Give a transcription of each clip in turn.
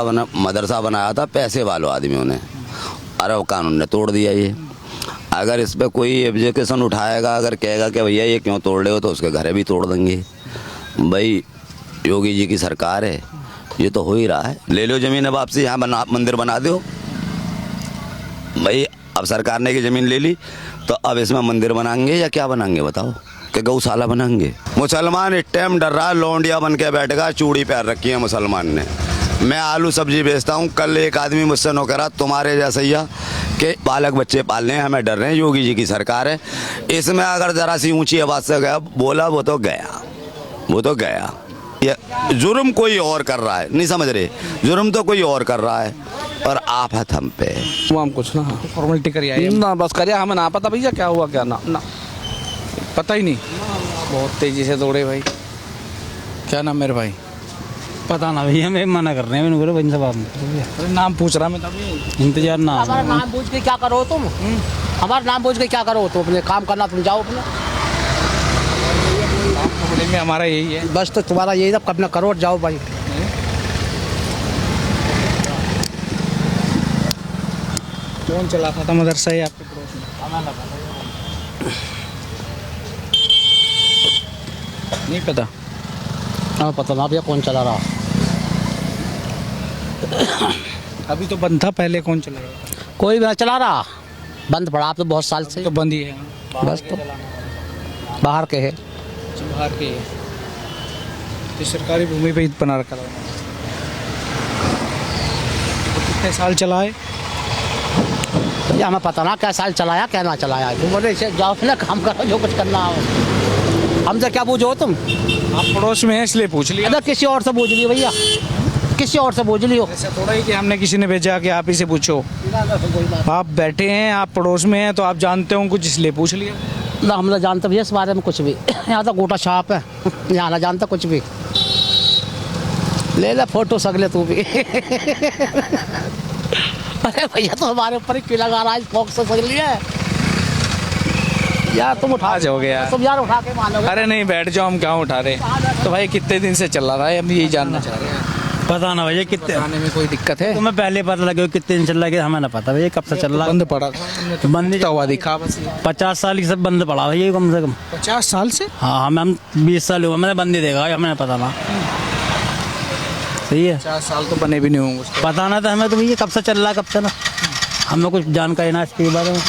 मदरसा बनाया था पैसे वालों आदमियों ने, और अब कानून ने तोड़ दिया ये। अगर इस पर कोई एब्जेक्शन उठाएगा, अगर कहेगा कि भैया ये क्यों तोड़ रहे हो, तो उसके घर भी तोड़ देंगे। भाई योगी जी की सरकार है, ये तो हो ही रहा है। ले लो ज़मीन अब आपसे, यहाँ मंदिर बना दो भाई। अब सरकार ने की ज़मीन ले ली तो अब इसमें मंदिर बनाएंगे या क्या बनाएंगे बताओ, कि गौशाला बनाएंगे। मुसलमान इस टाइम डर रहा है, लौंडिया बन के बैठेगा, चूड़ी पैर रखी है मुसलमान ने। मैं आलू सब्जी बेचता हूँ, कल एक आदमी मुझसे नौकरा तुम्हारे जैसा ही कि बालक बच्चे पालने हैं, हमें डर रहे हैं, योगी जी की सरकार है। इसमें अगर ज़रा सी ऊंची आवाज़ से गया बोला वो तो गया, वो तो गया। ये जुर्म कोई और कर रहा है, नहीं समझ रहे, जुर्म तो कोई और कर रहा है और आफत हम पे। वो हम कुछ ना फॉर्मेलिटी करिए ना, बस करिए, हमें ना पता भैया क्या हुआ क्या ना पता ही नहीं। बहुत तेजी से दौड़े भाई। क्या नाम मेरे भाई? पता ना भैया, मैं मना कर रहे हैं, मैंने बोला भाई जवाब अरे नाम पूछ रहा मैं तभी। इंतजार ना। हमारा नाम पूछ के क्या करो तुम? हमारा नाम पूछ के क्या करो? तो अपने काम करना, तुम जाओ अपने। में हमारा यही है बस तो तुम्हारा यही सब अपना करो और जाओ भाई। कौन चलाता था मदरसा है आपके पड़ोस में? नहीं पता। हाँ पता ना भैया कौन चला रहा। अभी तो बंद था, पहले कौन चला रहा था? कोई भी ना चला रहा, बंद पड़ा आप तो बहुत साल से। तो बंद ही है बस तो बाहर के है। बाहर के तो सरकारी भूमि पे बना रखा था। तो कितने साल चला है? भैया हमें पता ना क्या साल चलाया क्या ना चलाया। तुम बोले इसे जाओ ना काम करो जो कुछ करना हो। हमसे क्या पूछो तुम? आप पड़ोस में हैं इसलिए पूछ लिया। अगर किसी और से पूछ लियो भैया, किसी और से पूछ लियो। ऐसा थोड़ा ही कि हमने किसी ने भेजा कि आप ही से पूछो। आप बैठे हैं, आप पड़ोस में हैं तो आप जानते हो कुछ, इसलिए पूछ लिया ना। हम ना जानते भैया इस बारे में कुछ भी। यहाँ तो गोटा छाप है, यहाँ ना जानता कुछ भी। ले ले फोटो सगले तू भी। अरे भैया तो हमारे ऊपर ही क्यों लगा रहा है, फोक से सगली है यार। तुम उठा जाओगे यार, तुम यार उठा के मानोगे। अरे नहीं बैठ जाओ, हम क्या उठा रहे। तो भाई कितने दिन से चल रहा है, हम यही जानना चाह रहे हैं। पता ना भैया कितने आने में कोई दिक्कत है? तुम्हें पहले पता लगे कितने दिन चल रहा है, हमें ना पता भैया कब से चल रहा। बंद पड़ा था, बंद ही हुआ दिखा बस। 50 साल की सब बंद पड़ा भैया कम से कम। 50 साल से? हाँ हम 20 साल हुआ, मैंने बंद ही देखा, हमें पता ना। सही है, 50 साल तो बने भी नहीं होंगे। पता ना था हमें तो भैया कब से चल रहा, कब से ना हमें कुछ जानकारी ना इसके बारे में।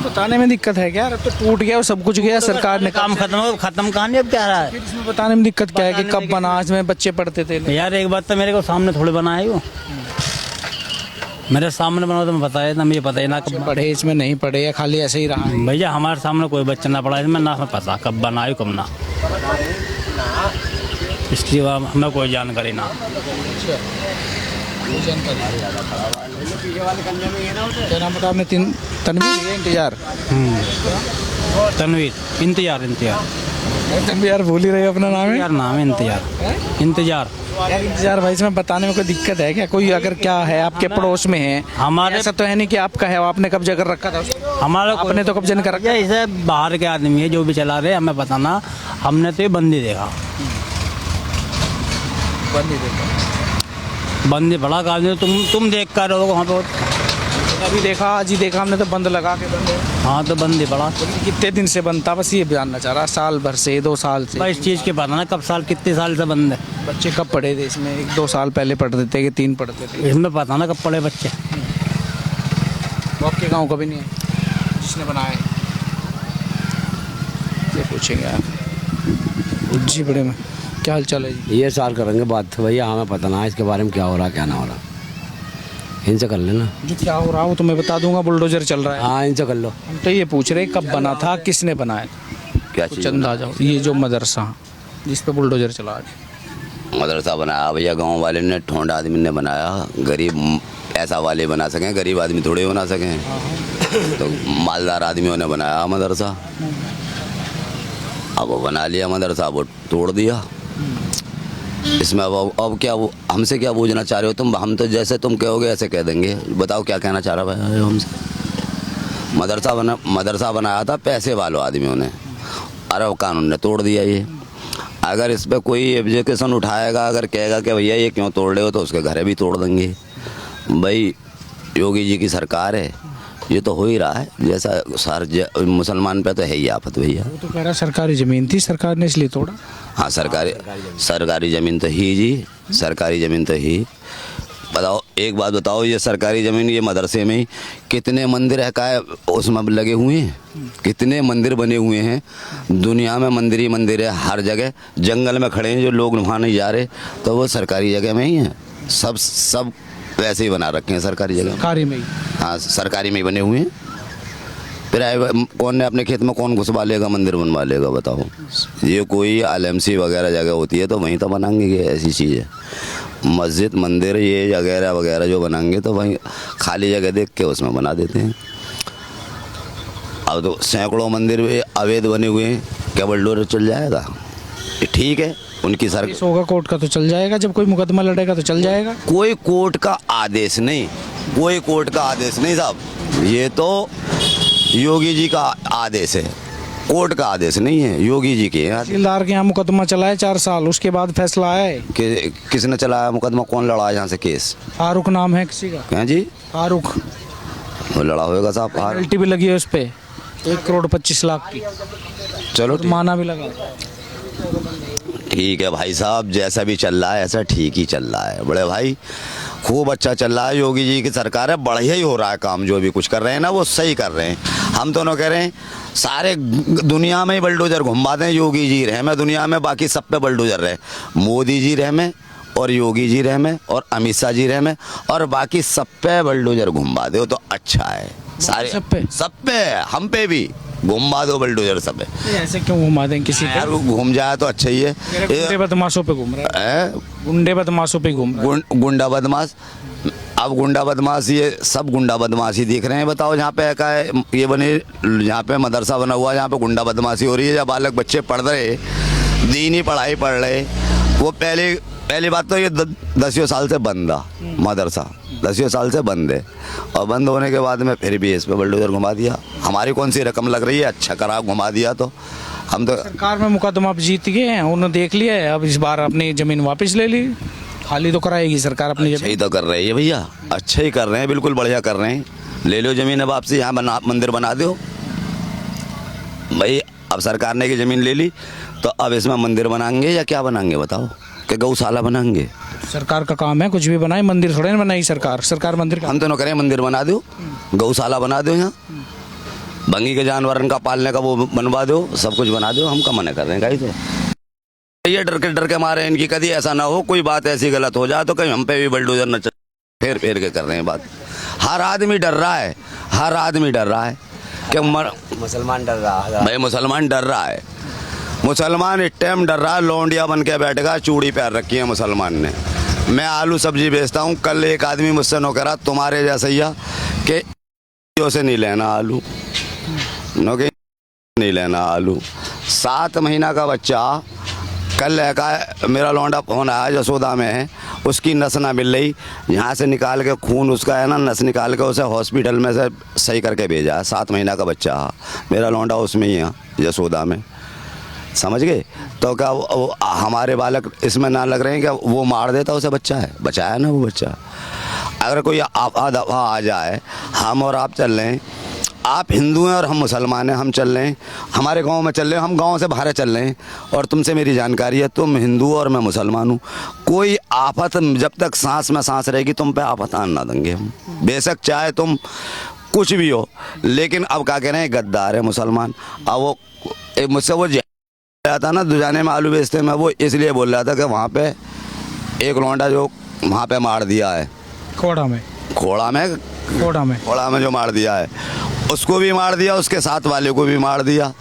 बताने में दिक्कत है क्या? तो टूट गया और सब कुछ गया, सरकार ने काम खत्म कहानी, अब क्या रहा है? फिर इसमें बताने में दिक्कत क्या है कि कब बना, इसमें बच्चे पढ़ते थे। यार एक बात तो मेरे को सामने थोड़े बना है, वो मेरे सामने बना तो मैं बताया ना, मुझे पता ही ना कब पढ़े इसमें नहीं पढ़े या खाली ऐसे ही रहा है। भैया। हमारे सामने कोई बच्चा ना पढ़ा इसमें, ना हमें पता कब बना है कब ना, इसलिए हमें कोई जानकारी ना। क्या नाम बता आपने? तनवीर है? इंतजार तनवीर, इंतजार तनवीर भूल ही रहे हो अपना नाम है? यार नाम है इंतजार। यार इंतजार भाई, इसमें बताने में कोई दिक्कत है क्या? कोई अगर क्या है आपके पड़ोस में है, हमारे ऐसा तो है नहीं कि आपका है, आपने कब्जा कर रखा था उसको? हमारा आपने तो कब्जा नहीं कर रखा। इसे बाहर के आदमी है जो भी चला रहे, हमें पता ना, हमने तो ये बंदी देखा, बंदी बड़ा काम। तुम देख कर रहो वहाँ पर, अभी देखा, आज ही देखा हमने तो बंद लगा के बंद। हाँ तो बंदी बड़ा। कितने दिन से बंद था, बस ये जानना चाह रहा। साल भर से, 2 साल से? इस चीज़ के पता ना कब साल कितने साल से बंद है। बच्चे कब पढ़े थे इसमें? 1-2 साल पहले पढ़ते थे कि 3 पढ़ते थे? इसमें पता ना कब पढ़े बच्चे। वो आपके गाँव का भी नहीं है जिसने बनाया? ये पूछेंगे आप जी। बड़े में क्या हाल चाल है जी? ये साल करेंगे बात भैया, हमें पता ना इसके बारे में क्या हो रहा क्या ना हो रहा, इनसे कर लेना। जो क्या हो रहा वो तो मैं बता दूंगा, बुलडोजर चल रहा है। हाँ इनसे कर लो। हम तो ये पूछ रहे कब बना था, किसने बनाया? क्या कुछ चीज़? अंदाजा हो? ये जो मदरसा जिस पे बुलडोजर चला आज। मदरसा बनाया भैया गांव वाले ने, ठोंड आदमी ने बनाया। गरीब पैसा वाले बना सकें, गरीब आदमी थोड़े बना सकें। तो मालदार आदमियों ने बनाया मदरसा, अब वो बना लिया मदरसा, वो तोड़ दिया। इसमें अब क्या, वो हमसे क्या पूछना चाह रहे हो तुम? हम तो जैसे तुम कहोगे ऐसे कह देंगे। बताओ क्या कहना चाह रहा है हमसे? मदरसा बनाया था पैसे वालों आदमियों ने, और अब कानून ने तोड़ दिया ये। अगर इस पे कोई एब्जेक्शन उठाएगा, अगर कहेगा कि भैया ये क्यों तोड़ रहे हो, तो उसके घर भी तोड़ देंगे। भाई योगी जी की सरकार है, ये तो हो ही रहा है। जैसा मुसलमान पे तो है ही आफत भैया। वो तो कह रहा सरकारी जमीन थी, सरकार ने इसलिए तोड़ा। हाँ सरकारी ज़मीन तो ही जी, सरकारी ज़मीन तो ही। बताओ एक बात बताओ, ये सरकारी ज़मीन, ये मदरसे में ही कितने मंदिर है का उसमें लगे हुए हैं, कितने मंदिर बने हुए हैं। दुनिया में मंदिर ही मंदिर है हर जगह। जंगल में खड़े हैं जो लोग वहाँ नहीं जा रहे, तो वो सरकारी जगह में ही है। सब वैसे ही बना रखे हैं सरकारी जगह, सरकारी में ही। हाँ सरकारी में ही बने हुए हैं। फिर कौन ने अपने खेत में कौन घुसवा लेगा, मंदिर बनवा लेगा बताओ। ये कोई LMC वगैरह जगह होती है तो वहीं तो बनाएंगे, ऐसी चीज़ है। मस्जिद मंदिर ये वगैरह वगैरह जो बनाएंगे तो वहीं खाली जगह देख के उसमें बना देते हैं। अब तो सैकड़ों मंदिर अवैध बने हुए हैं, क्या बुलडोजर चल जाएगा? ठीक है, उनकी सरकार होगा कोर्ट का तो चल जाएगा, जब कोई मुकदमा लड़ेगा तो चल जाएगा। कोई कोर्ट का आदेश नहीं, कोई कोर्ट का आदेश नहीं साहब, ये तो योगी जी का आदेश है, कोर्ट का आदेश नहीं है, योगी जी के। तहसीलदार के यहाँ मुकदमा चला है 4 साल, उसके बाद फैसला आया है। किसने चलाया मुकदमा, कौन लड़ा है यहाँ से केस? फारूक नाम है किसी का। हैं जी? फारूक वो लड़ा होगा साहब। पेनल्टी भी लगी है उस पे 1,25,00,000 की। चलो माना भी लगा। ठीक है भाई साहब, जैसा भी चल रहा है ऐसा ठीक ही चल रहा है बड़े भाई, खूब अच्छा चल रहा है। योगी जी की सरकार है, बढ़िया ही हो रहा है काम। जो भी कुछ कर रहे हैं ना वो सही कर रहे हैं। हम दोनों कह रहे हैं सारे दुनिया में ही बलडोजर घुमा दें, योगी जी रहे में दुनिया में, बाकी सब पे बलडोजर रहे। मोदी जी रहे में और योगी जी रहे में और अमित शाह जी रहे में, और बाकी सब पे बलडोजर घुमा दो तो अच्छा है। सारे सब पे हम पे भी घुमा दो बलडोजर सब पे। ऐसे क्यों घुमा दें किसी यार घूम जाए तो अच्छा ही है। गुंडे बदमाशों पे घूम रहा है, गुंडे बदमाशों पे घूम रहा है। गुंडा बदमाश, अब गुंडा बदमाश ये सब गुंडा बदमाशी दिख रहे हैं। बताओ जहाँ पे का है ये बने, जहाँ पे मदरसा बना हुआ है, जहाँ पे गुंडा बदमाशी हो रही है। जब बालक बच्चे पढ़ रहे, दीनी पढ़ाई पढ़ रहे, वो पहली बात तो ये 10 साल से बंद है मदरसा, 10 साल से बंद है। और बंद होने के बाद में फिर भी इस पे बलडोजर घुमा दिया। हमारी कौन सी रकम लग रही है, अच्छा करा घुमा दिया। तो हम तो सरकार में मुकदमा जीत गए हैं, उन्होंने देख लिया है, अब इस बार अपनी जमीन वापस ले ली। खाली तो कराएगी सरकार अपनी अच्छा ही तो कर रही है भैया, अच्छा ही कर रहे हैं, बिल्कुल बढ़िया कर रहे हैं। ले लो जमीन वापसी, यहाँ मंदिर बना दो भाई। अब सरकार ने की ज़मीन ले ली तो अब इसमें मंदिर बनाएंगे या क्या बनाएंगे बताओ, कि गौशाला बनाएंगे? सरकार का काम है, कुछ भी बनाए, मंदिर थोड़े ना बनाई सरकार मंदिर का। हम तो न करें, मंदिर बना दो, गौशाला बना दो, यहाँ बंगी के जानवरों का पालने का वो बनवा दो, सब कुछ बना दो। हम का मना कर रहे हैं कहीं तो ये डर के मारे इनकी कभी ऐसा ना हो कोई बात ऐसी गलत हो जाए तो कहीं हम पे भी बलडोजर न चल। फेर के कर रहे हैं बात। हर आदमी डर रहा है, हर आदमी डर रहा है कि मुसलमान डर रहा है भाई, मुसलमान डर रहा है। मुसलमान इस टाइम डर रहा है, लौंडिया बन के बैठेगा, चूड़ी पैर रखी है मुसलमान ने। मैं आलू सब्जी बेचता हूँ, कल एक आदमी मुझसे नौकरा तुम्हारे जैसा ही कि से नहीं लेना आलू, नौकरी नहीं लेना आलू। 7 महीना का बच्चा कल का मेरा लौंडा फोन आया, जसोदा में है, उसकी नस ना मिल रही, यहाँ से निकाल के खून उसका है ना, नस निकाल के उसे हॉस्पिटल में से सही करके भेजा है। 7 महीना का बच्चा, मेरा लौंडा उसमें ही है जसोदा में, समझ गए? तो क्या वो हमारे बालक इसमें ना लग रहे हैं? क्या वो मार देता उसे, बच्चा है, बचाया ना वो बच्चा। अगर कोई दफा आ जाए, हम और आप चल रहे हैं, आप हिंदू हैं और हम मुसलमान हैं, हम चल रहे हैं, हमारे गांव में चल रहे हैं, हम गांव से बाहर चल रहे हैं, और तुमसे मेरी जानकारी है तुम हिंदू और मैं मुसलमान हूँ, कोई आफत जब तक सांस में सांस रहेगी तुम पे आफत आन ना देंगे हम, बेशक चाहे तुम कुछ भी हो। लेकिन अब क्या कह रहे हैं, गद्दार है मुसलमान। अब वो मुझसे वो था ना दुजाने में आलू बेचते में, वो इसलिए बोल रहा था कि वहाँ पे एक लौंडा जो वहाँ पे मार दिया है, खोड़ा में जो मार दिया है, उसको भी मार दिया, उसके साथ वाले को भी मार दिया,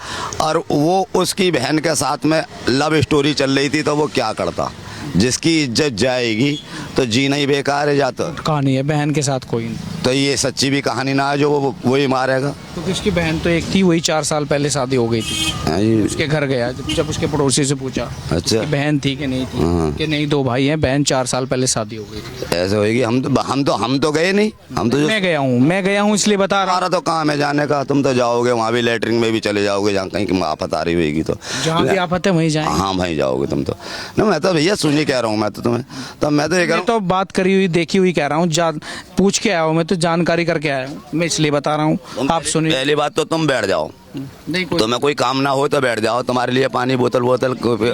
और वो उसकी बहन के साथ में लव स्टोरी चल रही थी। तो वो क्या करता, जिसकी इज्जत जाएगी तो जीना ही बेकार है। जाता कहानी है, बहन के साथ कोई नहीं। तो ये सच्ची भी कहानी ना है जो वो वही मारेगा। क्योंकि उसकी बहन तो एक थी, वही 4 साल पहले शादी हो गई थी। हाँ जी। उसके घर गया, जब उसके पड़ोसी से पूछा अच्छा। उसकी बहन थी कि नहीं थी, हाँ। कि नहीं 2 भाई हैं, बहन 4 साल पहले शादी हो गई थी। ऐसे होएगी। हम तो गए नहीं। हम तो मैं गया हूँ इसलिए बता रहा हूँ। हमारा तो काम है जाने का। तुम तो जाओगे वहाँ भी, लेटरिन में भी चले जाओगे जहाँ कहीं की आफत आ रही होगी तो। जहाँ भी आफत है वहीं जाएं। हाँ भाई जाओगे तुम तो ना। मैं तो भैया सुनी कह रहा हूँ मैं तो तुम्हें। तो मैं तो ये कह रहा मैं तो बात करी हुई देखी हुई कह रहा हूँ, पूछ के आया हूँ, मैं तो जानकारी करके आया हूँ, मैं इसलिए बता रहा हूँ। हूँ। आप सुनिए। पहली बात तो तुम बैठ जाओ। नहीं तुम्हें कोई काम ना हो तो बैठ जाओ। तुम्हारे लिए पानी बोतल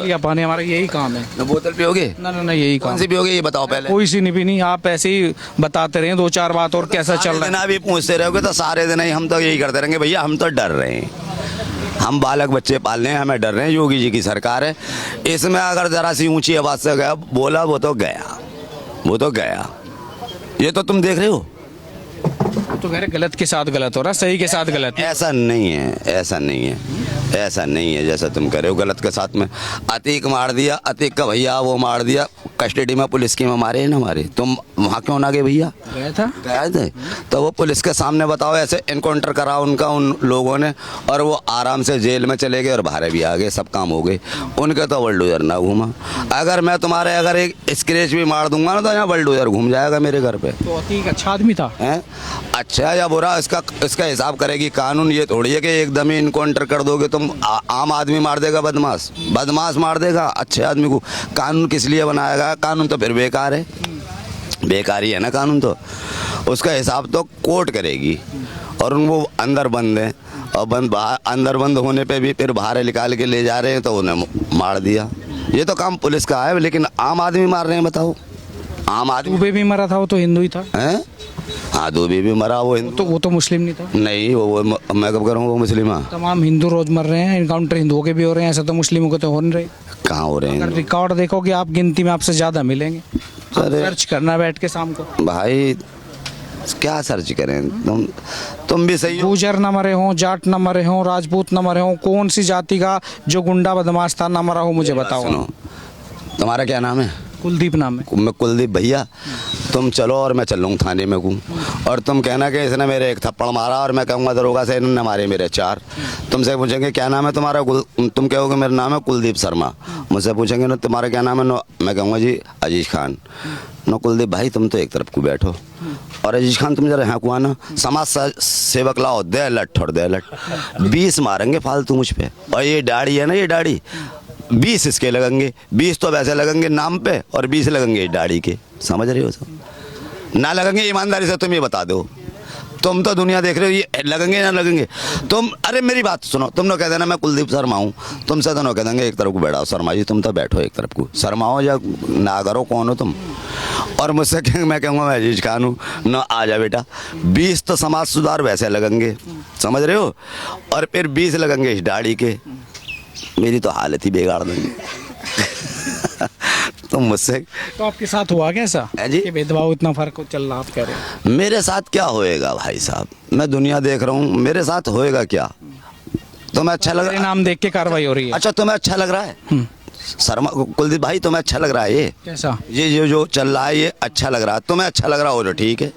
या पानी, हमारा यही काम है। बोतल पियोगे? ना यही कौन काम। सी पियोगे ये बताओ पहले। कोई सी नहीं पीनी। आप ऐसे ही बताते रहे 2-4 बात और कैसा चल रहा है। दिन भी पूछते रहोगे तो सारे दिन ही हम तो यही करते रहेंगे। भैया हम तो डर रहे हैं। हम बालक बच्चे पाल रहे हैं, हमें डर रहे हैं। योगी जी की सरकार है, इसमें अगर जरा सी ऊंची आवाज से गया बोला वो तो गया। ये तो तुम देख रहे हो। तो कह रहे गलत के साथ गलत हो रहा, सही के साथ गलत है। ऐसा नहीं है जैसा तुम कह रहे हो। गलत के साथ में अतीक मार दिया, अतीक का भैया वो मार दिया, कस्टडी में पुलिस की में मारे ना मारे। तुम वहाँ क्यों ना गए भैया? गए थे तो वो पुलिस के सामने बताओ ऐसे इनकाउंटर करा उनका उन लोगों ने, और वो आराम से जेल में चले गए और बाहर भी आ गए, सब काम हो गए। उनके तो बुलडोजर ना घूमा। अगर मैं तुम्हारे अगर एक स्क्रैच भी मार दूंगा ना तो यहाँ बुलडोजर घूम जाएगा मेरे घर पे। तो अतीक अच्छा आदमी था। अच्छा या बुरा इसका हिसाब करेगी कानून। ये थोड़ी है कि एकदम ही इनकाउंटर कर दोगे तुम। आम आदमी मार देगा बदमाश मार देगा अच्छे आदमी को। कानून किस लिए बनाएगा? कानून तो फिर बेकार है, बेकार ही है ना कानून। तो उसका हिसाब तो कोर्ट करेगी। और वो अंदर बंद है और अंदर बंद होने पे भी फिर बाहर निकाल के ले जा रहे हैं तो उन्हें मार दिया। ये तो काम पुलिस का है, लेकिन आम आदमी मार रहे हैं बताओ। आम आदमी दुबे भी मरा था, वो तो हिंदू ही था। हाँ दुबे भी मरा, वो तो मुस्लिम नहीं था। नहीं वो मैं कब करूँगा, वो मुस्लिम है। तमाम हिंदू रोज मर रहे हैं, इनकाउंटर हिंदुओं के भी हो रहे हैं, ऐसा तो मुस्लिमों के तो हो नहीं रहे। कहाँ हो रहे अगर हैं? रिकॉर्ड देखोगे आप, गिनती में आपसे ज्यादा मिलेंगे। सर्च करना बैठ के शाम को। भाई क्या सर्च करें? तुम भी सही हो। गुर्जर न मरे हों, जाट न मरे हों, राजपूत न मरे हों, कौन सी जाति का जो गुंडा बदमाश था न मरा हो, मुझे बताओ। सुनो, तुम्हारा क्या नाम है? कुलदीप नाम है। मैं कुलदीप भैया। तुम चलो और मैं चल लूँ थाने में हूँ, और तुम कहना कि इसने मेरे 1 थप्पड़ मारा, और मैं कहूँगा दरोगा से इन्होंने मारे मेरे 4। तुमसे पूछेंगे क्या नाम है तुम्हारा? तुम कहोगे मेरा नाम है कुलदीप शर्मा। मुझसे पूछेंगे ना तुम्हारा क्या नाम है? मैं कहूँगा जी अजीज खान। ना कुलदीप भाई तुम तो एक तरफ को बैठो, और अजीज खान तुम जरा यहाँ को आना। समाज सेवक लाओ, दे लट और दे लट 20 मारेंगे फालतू मुझ पे। और ये दाढ़ी है ना, ये दाढ़ी 20 इसके लगेंगे। 20 तो वैसे लगेंगे नाम पे, और 20 लगेंगे दाढ़ी के। समझ रहे हो? सब ना लगेंगे ईमानदारी से तुम ये बता दो। तुम तो दुनिया देख रहे हो, ये लगेंगे ना लगेंगे तुम? अरे मेरी बात सुनो, तुम लोग कह देना मैं कुलदीप शर्मा हूँ, तुमसे दोनों कह देंगे एक तरफ को बैठाओ। शर्मा जी तुम तो बैठो एक तरफ को। शर्मा हो या नागर हो, कौन हो तुम? और मुझसे मैं कहूँगा मैं अजीज खान हूँ ना। आ जा बेटा। 20 तो समाज सुधार वैसे लगेंगे, समझ रहे हो? और फिर 20 लगेंगे इस दाढ़ी के। मेरी तो हालत ही बिगाड़ देंगे। तुम मुझसे तो आपके साथ हुआ कैसा जी? कि भेदभाव इतना फर्क चल रहा, आप कह रहे हैं? मेरे साथ क्या होएगा भाई साहब? मैं दुनिया देख रहा हूँ, मेरे साथ होएगा क्या? तुम्हें अच्छा लग रहा है? नाम देख के कार्रवाई हो रही है। अच्छा तुम्हें अच्छा लग रहा है? शर्मा कुलदीप भाई तुम्हें अच्छा लग रहा है? ये कैसा? ये जो चल रहा है ये अच्छा लग रहा है? तुम्हें अच्छा लग रहा हो तो ठीक है।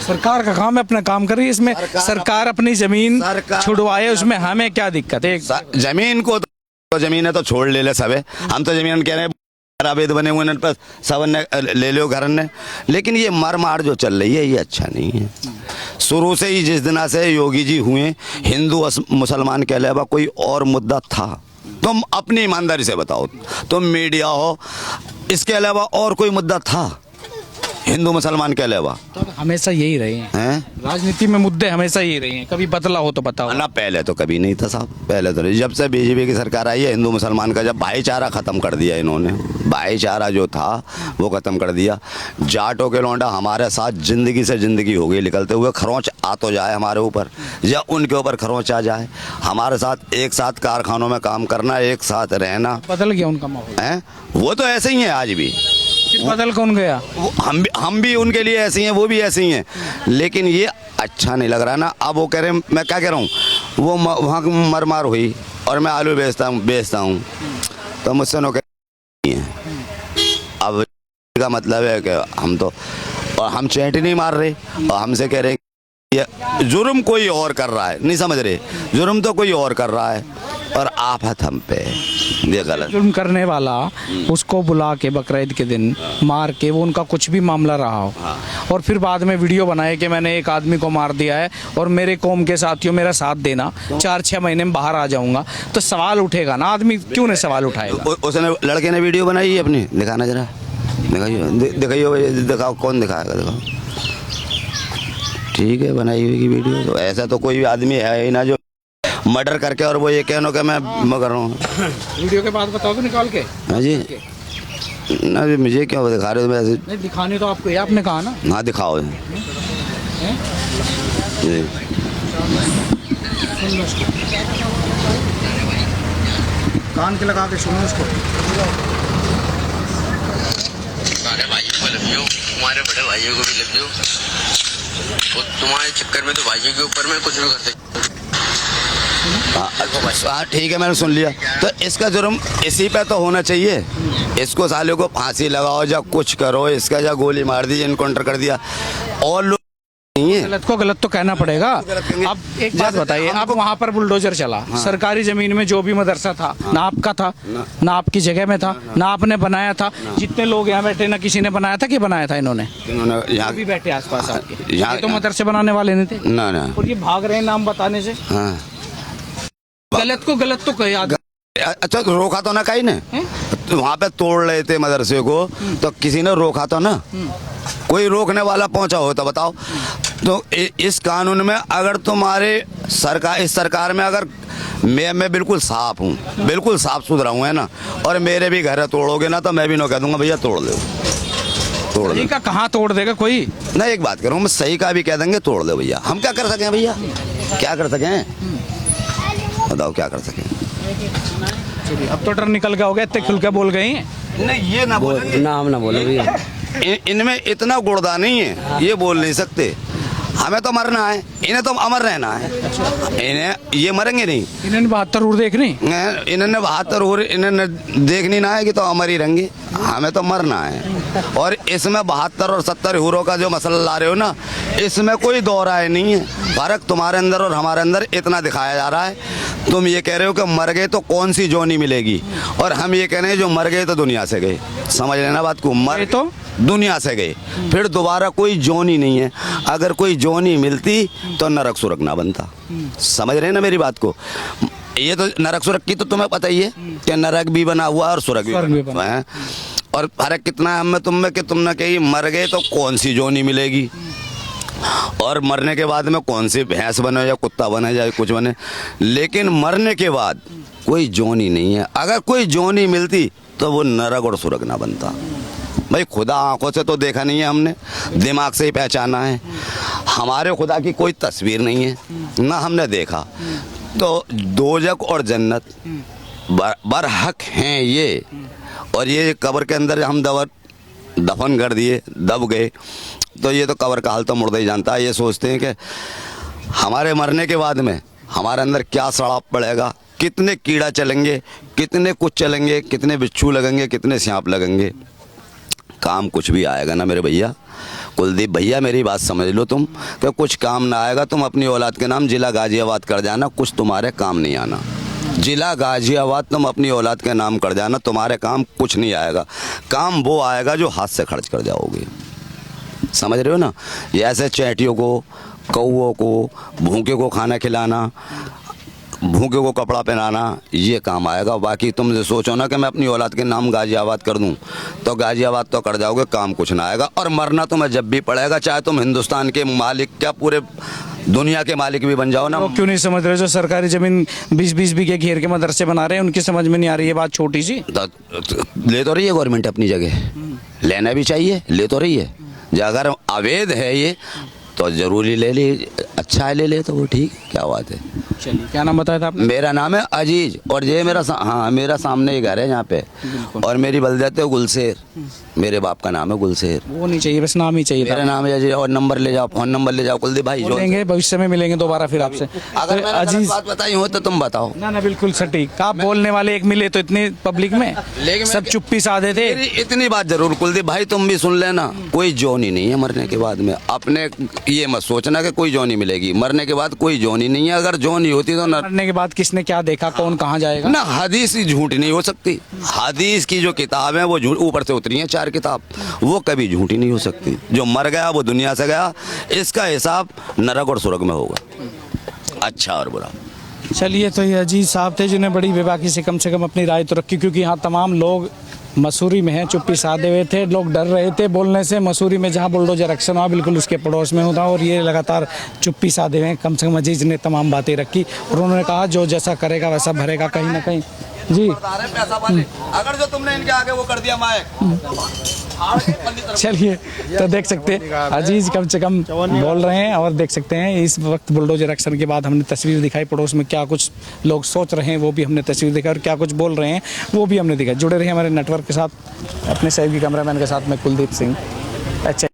सरकार का काम है अपना काम कर रही है, इसमें सरकार अपनी जमीन छुड़वाए, उसमें हमें क्या दिक्कत है? जमीन को तो जमीन है तो छोड़ ले सब है। हम तो जमीन कह रहे हैं आवेद बने हुए पर सब ने ले लो घर ने। लेकिन ये मर मार जो चल रही है ये अच्छा नहीं है। शुरू से ही जिस दिन से योगी जी हुए, हिंदू मुसलमान के अलावा कोई और मुद्दा था? तुम अपनी ईमानदारी से बताओ, तुम मीडिया हो, इसके अलावा और कोई मुद्दा था हिंदू मुसलमान के अलावा? तो हमेशा यही रहे हैं राजनीति में, मुद्दे हमेशा यही रहे हैं। कभी बदला हो तो बताओ ना। पहले तो कभी नहीं था साहब, पहले तो नहीं। जब से बीजेपी की सरकार आई है, हिंदू मुसलमान का जब भाईचारा खत्म कर दिया इन्होंने, भाईचारा जो था वो खत्म कर दिया। जाटों के लौंडा हमारे साथ जिंदगी से जिंदगी हो गई निकलते हुए। खरोंच आ तो जाए हमारे ऊपर या उनके ऊपर खरोंच आ जाए, हमारे साथ एक साथ कारखानों में काम करना, एक साथ रहना। बदल गया उनका माहौल है वो तो ऐसे ही है आज भी। बदल कौन गया? हम भी उनके लिए ऐसे ही हैं, वो भी ऐसे ही हैं। लेकिन ये अच्छा नहीं लग रहा ना। अब वो कह रहे हैं, मैं क्या कह रहा हूँ, वो वहाँ मर मार हुई और मैं आलू बेचता हूँ तो मुझसे नो है। अब का मतलब है कि हम तो और हम चैंटी नहीं मार रहे और हमसे कह रहे हैं ये जुर्म कोई और कर रहा है, नहीं समझ रहे, जुर्म तो कोई और कर रहा है और आफत हम पे, ये गलत। जुर्म करने वाला उसको बुला के बकरीद के दिन मार के, वो उनका कुछ भी मामला रहा हो, और फिर बाद में वीडियो बनाए कि मैंने एक आदमी को मार दिया है और मेरे कौम के साथियों मेरा साथ देना, 4-6 महीने में बाहर आ जाऊंगा, तो सवाल उठेगा ना, आदमी क्यों नहीं सवाल उठाएगा। उसने लड़के ने वीडियो बनाई है अपनी, दिखाना जरा, दिखाइए, दिखाओ कौन दिखाएगा, दिखाओ। ठीक है, बनाई हुई वीडियो, तो ऐसा तो कोई भी आदमी है ही ना जो मर्डर करके और वो ये कहना कि मैं कर रहा हूँ। वीडियो के बाद बताओगे निकाल के? हाँ जी, ना जी मुझे क्या दिखा रहे हो वैसे? नहीं दिखानी तो आपको, ये आपने कहा ना। हाँ दिखाओ जी। कान के लगा के सुनो उसको। तुम्हारे भाइयों को लग जाओ, तुम्हारे बड़े भाइयों को भी लग जाओ, और तुम्हारे चक्कर में तो भाइयों के ऊपर मैं कुछ भी कर सकता हूँ। हाँ ठीक है, मैंने सुन लिया। तो इसका जुर्म इसी पे तो होना चाहिए, इसको साले को फांसी लगाओ या कुछ करो, इसका या गोली मार दी, इनकाउंटर कर दिया, और लोग नहीं है। गलत को गलत तो कहना पड़ेगा। अब एक बात बताइए, अब वहाँ पर बुलडोजर चला, सरकारी जमीन में जो भी मदरसा था, ना आपका था, ना आपकी जगह में था, ना आपने बनाया था, जितने लोग यहाँ बैठे ना किसी ने बनाया था कि बनाया था इन्होंने यहाँ भी बैठे आसपास आपके, ये तो मदरसे बनाने वाले नहीं थे ना, ना। और ये भाग रहे हैं नाम बताने से। हाँ। गलत को गलत तो कहे आदमी। अच्छा रोका तो ना कहीं ने, तो वहाँ पे तोड़ रहे थे मदरसे को, तो किसी ने रोका तो ना, कोई रोकने वाला पहुंचा हो तो बताओ। तो इस कानून में अगर तुम्हारे सरकार, इस सरकार में अगर मैं बिल्कुल साफ हूँ, बिल्कुल साफ सुथरा हूँ है ना, और मेरे भी घर तोड़ोगे ना तो मैं भी ना कह दूंगा भैया तोड़ दो, तोड़ दो। का कहाँ तोड़ देगा कोई? ना एक बात करूँ, मैं सही का भी कह देंगे तोड़ दो भैया, हम क्या कर सकें भैया, क्या कर सकें बताओ, क्या कर सकें। अब तो डर निकल गया हो गया, इतने खुल के बोल गए हैं। नहीं ये ना बोलेंगे ना, हम ना बोले भैया, इनमें इतना गुर्दा नहीं है, ये बोल नहीं सकते। हमें तो मरना है, इन्हें तो अमर रहना है, इन्हें ये मरेंगे नहीं। इन्होंने 72 उड़ देखनी, इन्होंने 72 उड़ इन्हें देखनी ना है कि तो अमर ही रहेंगे, हमें तो मरना है। और इसमें 72 और 70 हीरो का जो मसला ला रहे हो ना, इसमें कोई दो राय नहीं है। फर्क तुम्हारे अंदर और हमारे अंदर इतना दिखाया जा रहा है, तुम ये कह रहे हो कि मर गए तो कौन सी जोनी मिलेगी, और हम ये कह रहे हैं जो मर गए तो दुनिया से गए। समझ लेना बात को, मर तो दुनिया से गए, फिर दोबारा कोई जोनी नहीं है। अगर कोई जोनी मिलती तो नरक सुरक ना बनता। समझ रहे हैं ना मेरी बात को? ये तो नरक सुरक की तो तुम्हें पता ही है कि नरक भी बना हुआ और सुरक भी बना है, और फर्क कितना है हम तुम में कि तुमने कही मर गए तो कौन सी जोनी मिलेगी, और मरने के बाद में कौन सी भैंस बने या कुत्ता बने या कुछ बने, लेकिन मरने के बाद कोई जोनी नहीं है। अगर कोई जोनी मिलती तो वो नरक और सुरग ना बनता। भाई खुदा आंखों से तो देखा नहीं है हमने, दिमाग से ही पहचाना है। हमारे खुदा की कोई तस्वीर नहीं है, ना हमने देखा। तो दोजक और जन्नत बरहक हैं ये, और ये कब्र के अंदर हम दफन कर दिए, दब गए, तो ये तो कब्र का हाल तो मुर्दा ही जानता है। ये सोचते हैं कि हमारे मरने के बाद में हमारे अंदर क्या सड़ाप पड़ेगा, कितने कीड़ा चलेंगे, कितने कुछ चलेंगे, कितने बिच्छू लगेंगे, कितने सांप लगेंगे, काम कुछ भी आएगा ना मेरे भैया। कुलदीप भैया मेरी बात समझ लो तुम, कि कुछ काम ना आएगा। तुम अपनी औलाद के नाम जिला गाजियाबाद कर जाना, कुछ तुम्हारे काम नहीं आना। जिला गाजियाबाद तुम अपनी औलाद के नाम कर जाना, तुम्हारे काम कुछ नहीं आएगा। काम वो आएगा जो हाथ से खर्च कर जाओगे। समझ रहे हो ना? ये ऐसे चैटियों को, कौओं को, भूखे को खाना खिलाना, भूखे को कपड़ा पहनाना, ये काम आएगा। बाकी तुम जो सोचो ना कि मैं अपनी औलाद के नाम गाजियाबाद कर दूं, तो गाजियाबाद तो कर जाओगे, काम कुछ ना आएगा। और मरना तुम्हें जब भी पड़ेगा, चाहे तुम हिंदुस्तान के मालिक, क्या पूरे दुनिया के मालिक भी बन जाओ ना। वो क्यों नहीं समझ रहे? जो सरकारी जमीन 20-20 बीघे घेर के मदरसे बना रहे हैं, उनकी समझ में नहीं आ रही है बात छोटी सी। ले तो रही है गवर्नमेंट अपनी जगह, लेना भी चाहिए, ले तो रही है। अगर अवैध है ये, तो जरूरी ले ली, अच्छा है ले ले तो वो ठीक है, क्या बात है। चलिए, क्या नाम बताया था आपने? मेरा नाम है अजीज और ये हाँ मेरा सामने ही घर है यहाँ पे, और मेरी बलदत है गुलशेर, मेरे बाप का नाम है गुलशेर। वो नहीं चाहिए, बस नाम ही चाहिए मेरा था। नाम है अजीज, और नंबर ले जाओ, फोन नंबर ले जाओ कुलदीप भाई। जो मिलेंगे भविष्य में, मिलेंगे दोबारा फिर आपसे। अगर तो मैंने गलत अजीज, बात बताई हो तो तुम बताओ। ना ना बिल्कुल सटीक, आप बोलने वाले एक मिले तो इतनी पब्लिक में लेकिन सब चुप्पी साधे थे। मेरी इतनी बात जरूर कुलदीप भाई तुम भी सुन लेना, कोई जोनी नहीं है मरने के बाद में। अपने ये मत सोचना कि कोई जोनी मिलेगी, मरने के बाद कोई जोनी नहीं है। अगर जोनी होती तो मरने के बाद किसने क्या देखा, कौन कहाँ जाएगा? ना हदीस ही झूठी नहीं हो सकती। हदीस की जो किताब है वो झूठ ऊपर से उतरी है 4 किताब, वो कभी झूठी नहीं हो सकती। जो मर गया वो दुनिया से गया, इसका हिसाब नरक और स्वर्ग में होगा, अच्छा और बुरा। चलिए, तो ये अजीज साहब थे जिन्हें बड़ी बेबाकी से कम अपनी राय तो रखी, क्योंकि यहाँ तमाम लोग मसूरी में हैं, चुप्पी साधे हुए थे, लोग डर रहे थे बोलने से। मसूरी में जहाँ बुलडोजर एक्शन हुआ बिल्कुल उसके पड़ोस में होता, और ये लगातार चुप्पी साधे हुए हैं। कम से कम अजीज ने तमाम बातें रखी और उन्होंने कहा जो जैसा करेगा वैसा भरेगा कहीं ना कहीं। जी पैसा वाले, अगर जो तुमने इनके आगे वो कर दिया माइक। चलिए, तो देख सकते हैं अजीज कम से कम बोल रहे हैं, और देख सकते हैं इस वक्त बुलडोजर एक्शन के बाद हमने तस्वीर दिखाई, पड़ोस में क्या कुछ लोग सोच रहे हैं वो भी हमने तस्वीर दिखाई, और क्या कुछ बोल रहे हैं वो भी हमने दिखाई। जुड़े रहे हमारे नेटवर्क के साथ, अपने सहयोगी कैमरामैन के साथ मैं कुलदीप सिंह। अच्छा।